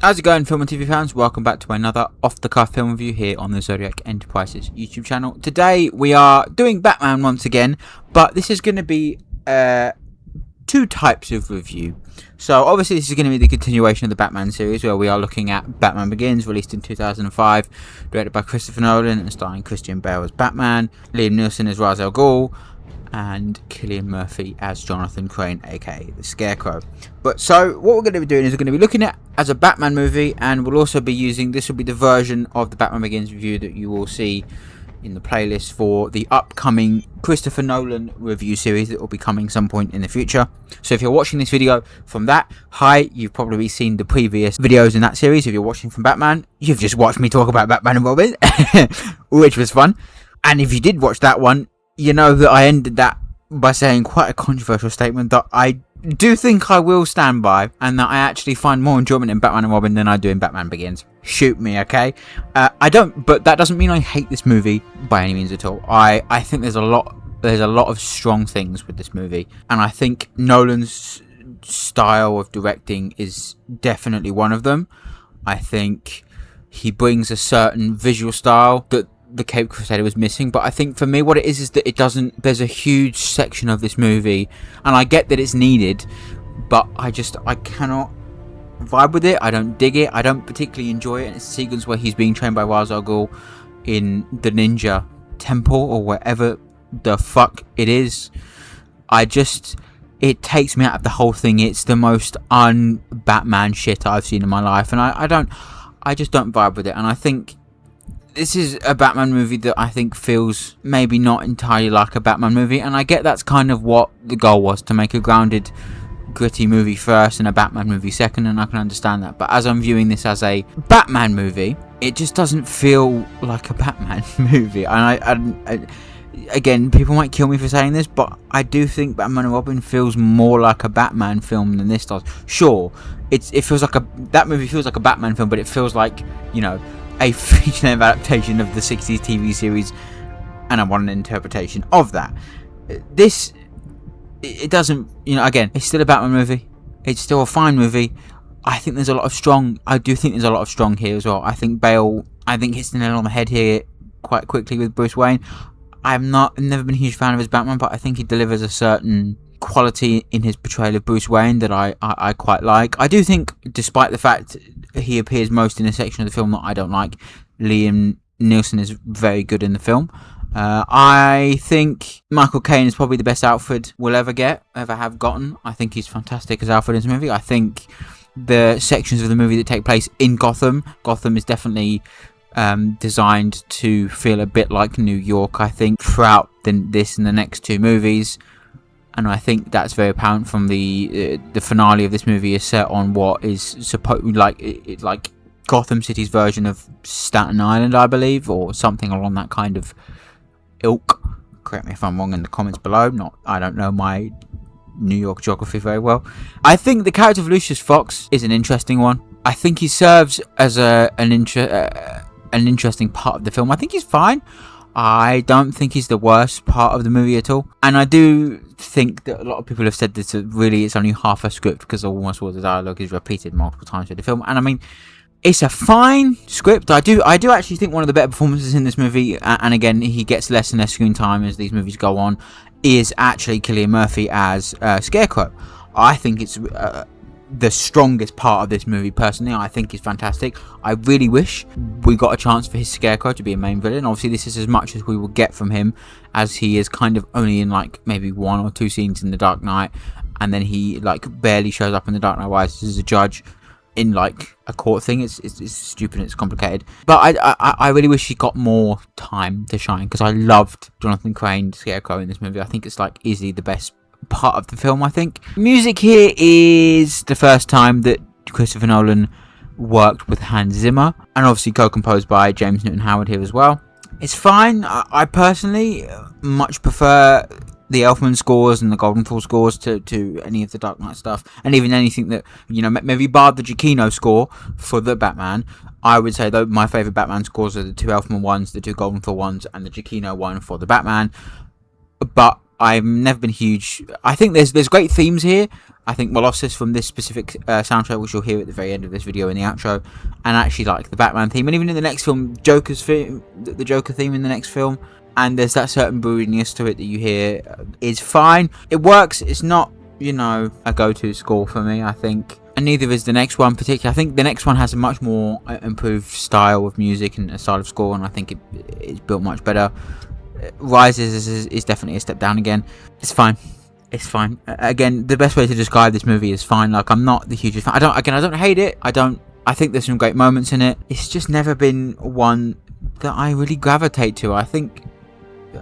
How's it going, film and TV fans? Welcome back to another off-the-cuff film review here on the Zodiac Enterprises YouTube channel. Today we are doing Batman once again, but this is going to be two types of review. So obviously this is going to be the continuation of the Batman series, where we are looking at Batman Begins, released in 2005, directed by Christopher Nolan and starring Christian Bale as Batman, Liam Neeson as Ra's al Ghul, and Cillian Murphy as Jonathan Crane, aka the Scarecrow. But so what we're going to be doing is we're going to be looking at as a Batman movie, and we'll also be using, this will be the version of the Batman Begins review that you will see in the playlist for the upcoming Christopher Nolan review series that will be coming some point in the future. So if you're watching this video from that, hi, you've probably seen the previous videos in that series. If you're watching from Batman, you've just watched me talk about Batman and Robin, which was fun. And if you did watch that one, you know that I ended that by saying quite a controversial statement that I do think I will stand by, and that I actually find more enjoyment in Batman and Robin than I do in Batman Begins. Shoot me, okay? I don't, but that doesn't mean I hate this movie by any means at all. I think there's a lot of strong things with this movie, and I think Nolan's style of directing is definitely one of them. I think he brings a certain visual style that the Cape Crusader was missing, but I think for me what it is that it doesn't, there's a huge section of this movie, and I get that it's needed, but I cannot vibe with it. I don't dig it. I don't particularly enjoy it. And it's a sequence where he's being trained by Ra's al Ghul in the ninja temple or wherever the fuck it is. It takes me out of the whole thing. It's the most un-Batman shit I've seen in my life, and I just don't vibe with it. And I think this is a Batman movie that I think feels maybe not entirely like a Batman movie, and I get that's kind of what the goal was, to make a grounded, gritty movie first and a Batman movie second, and I can understand that. But as I'm viewing this as a Batman movie, it just doesn't feel like a Batman movie. And I again, people might kill me for saying this, but I do think Batman and Robin feels more like a Batman film than this does. Sure, it feels like that movie feels like a Batman film, but it feels like, you know, a feature-length adaptation of the 60s TV series, and I want an interpretation of that. This, it doesn't, you know, again, it's still a Batman movie. It's still a fine movie. I do think there's a lot of strong here as well. I think Bale, hits the nail on the head here quite quickly with Bruce Wayne. I've never been a huge fan of his Batman, but I think he delivers a certain quality in his portrayal of Bruce Wayne that I quite like. I do think, despite the fact he appears most in a section of the film that I don't like, Liam Neeson is very good in the film. I think Michael Caine is probably the best Alfred we'll ever have gotten. I think he's fantastic as Alfred in this movie. I think the sections of the movie that take place in Gotham is definitely designed to feel a bit like New York, I think, throughout this and the next two movies. And I think that's very apparent from the finale of this movie is set on what is supposed like Gotham City's version of Staten Island, I believe, or something along that kind of ilk. Correct me if I'm wrong in the comments below. I don't know my New York geography very well. I think the character of Lucius Fox is an interesting one. I think he serves as an interesting part of the film. I think he's fine. I don't think he's the worst part of the movie at all. And I do think that a lot of people have said that really it's only half a script, because almost all the dialogue is repeated multiple times in the film. And I mean, it's a fine script. I do actually think one of the better performances in this movie, and again, he gets less and less screen time as these movies go on, is actually Cillian Murphy as Scarecrow. I think it's the strongest part of this movie. Personally, I think is fantastic. I really wish we got a chance for his Scarecrow to be a main villain. Obviously this is as much as we will get from him, as he is kind of only in like maybe one or two scenes in The Dark Knight, and then he like barely shows up in The Dark Knight Rises as a judge in like a court thing. It's stupid, it's complicated, but I really wish he got more time to shine, because I loved Jonathan Crane Scarecrow in this movie. I think it's like easily the best part of the film. I think music here is the first time that Christopher Nolan worked with Hans Zimmer, and obviously co-composed by James Newton Howard here as well. It's fine. I personally much prefer the Elfman scores and the Goldenthal scores to any of the Dark Knight stuff, and even anything that, you know, maybe bar the Giacchino score for the Batman. I would say though my favourite Batman scores are the two Elfman ones, the two Goldenthal ones, and the Giacchino one for the Batman. But I've never been huge. I think there's great themes here, I think Molossus from this specific soundtrack, which you'll hear at the very end of this video in the outro, and I actually like the Batman theme, and even in the next film, Joker's theme, the Joker theme in the next film, and there's that certain brewiness to it that you hear is fine. It works. It's not, you know, a go-to score for me, I think, and neither is the next one particularly. I think the next one has a much more improved style of music and a style of score, and I think it's built much better. Rises is definitely a step down again. It's fine. It's fine. Again, the best way to describe this movie is fine. Like, I'm not the hugest fan. I don't hate it. I think there's some great moments in it. It's just never been one that I really gravitate to. I think,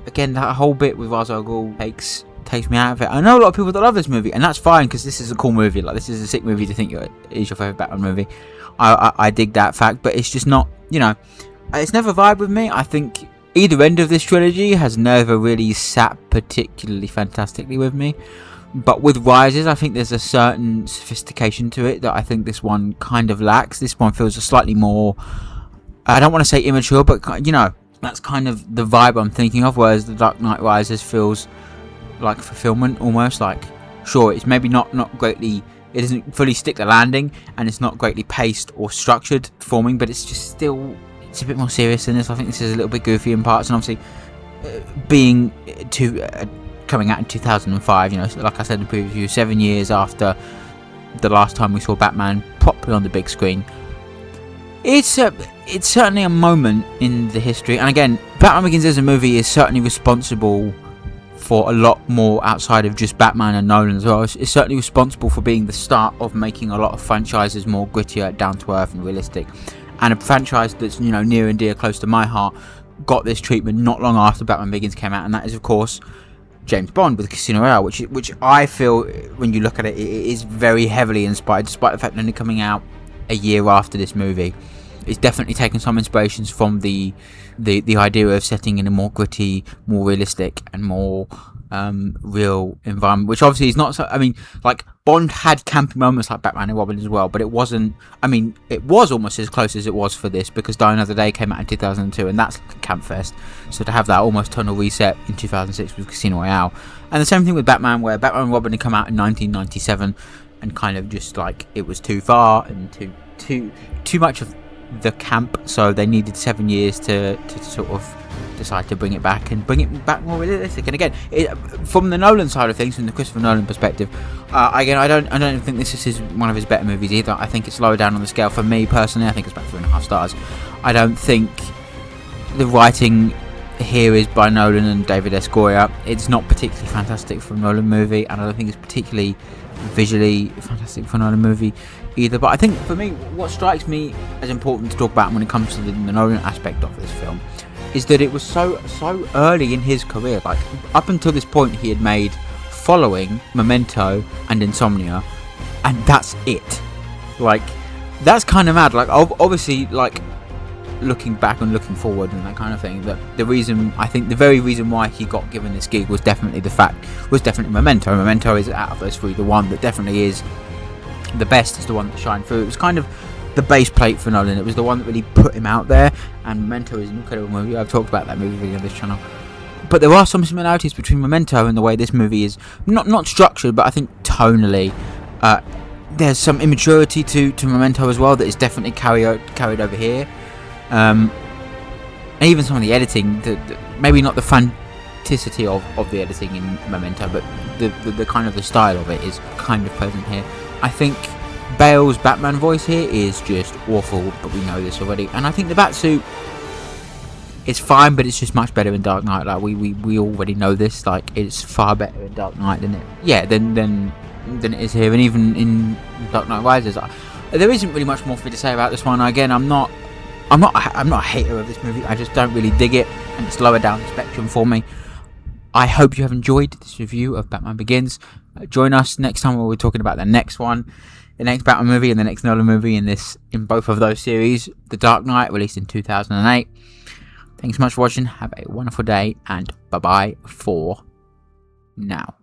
again, that whole bit with Ra's al Ghul takes me out of it. I know a lot of people that love this movie, and that's fine, because this is a cool movie. Like, this is a sick movie to think it is your favourite Batman movie. I dig that fact, but it's just not, you know, it's never vibed with me. I think either end of this trilogy has never really sat particularly fantastically with me. But with Rises, I think there's a certain sophistication to it that I think this one kind of lacks. This one feels a slightly more, I don't want to say immature, but, you know, that's kind of the vibe I'm thinking of, whereas The Dark Knight Rises feels like fulfillment, almost. Like, sure, it's maybe not greatly, it doesn't fully stick the landing, and it's not greatly paced or structured forming, but it's just still, it's a bit more serious than this. I think this is a little bit goofy in parts, and obviously being coming out in 2005, you know, like I said in the previous review, 7 years after the last time we saw Batman properly on the big screen, it's certainly a moment in the history. And again, Batman Begins as a movie is certainly responsible for a lot more outside of just Batman and Nolan as well. It's certainly responsible for being the start of making a lot of franchises more grittier, down to earth and realistic. And a franchise that's, you know, near and dear, close to my heart, got this treatment not long after Batman Begins came out, and that is, of course, James Bond with Casino Royale, which I feel, when you look at it, it is very heavily inspired, despite the fact that only coming out a year after this movie. It's definitely taken some inspirations from the idea of setting in a more gritty, more realistic, and more real environment, which obviously is not so. I mean, like, Bond had campy moments like Batman and Robin as well, but it wasn't, I mean, it was almost as close as it was for this, because Die Another Day came out in 2002, and that's like a camp fest. So to have that almost tonal reset in 2006 with Casino Royale, and the same thing with Batman, where Batman and Robin had come out in 1997, and kind of just like, it was too far and too much of the camp, so they needed 7 years to sort of decide to bring it back more realistic. And again, from the Nolan side of things, from the Christopher Nolan perspective, again, I don't think this is one of his better movies either. I think it's lower down on the scale for me personally. I think it's about 3.5 stars. I don't think the writing here is by Nolan and David S. Goya. It's not particularly fantastic for a Nolan movie, and I don't think it's particularly visually fantastic for a Nolan movie either. But I think for me, what strikes me as important to talk about when it comes to the Nolan aspect of this film is that it was so early in his career. Like, up until this point, he had made Following, Memento, and Insomnia, and that's it. Like, that's kind of mad. Like, obviously, like, looking back and looking forward and that kind of thing, that the very reason why he got given this gig was definitely Memento. Memento is, out of those three, the one that definitely is the best, is the one that shined through. It was kind of the base plate for Nolan. It was the one that really put him out there, and Memento is an incredible movie. I've talked about that movie on this channel. But there are some similarities between Memento and the way this movie is not structured, but I think tonally there's some immaturity to Memento as well that is definitely carried over here. And even some of the editing, maybe not the fantasticity of the editing in Memento, but the kind of the style of it is kind of present here. I think Bale's Batman voice here is just awful, but we know this already. And I think the Batsuit is fine, but it's just much better in Dark Knight. Like, we already know this. Like, it's far better in Dark Knight than it is here. And even in Dark Knight Rises, there isn't really much more for me to say about this one. Again, I'm not a hater of this movie. I just don't really dig it, and it's lower down the spectrum for me. I hope you have enjoyed this review of Batman Begins. Join us next time where we're talking about the next one, the next Batman movie and the next Nolan movie in both of those series. The Dark Knight, released in 2008. Thanks so much for watching. Have a wonderful day, and bye-bye for now.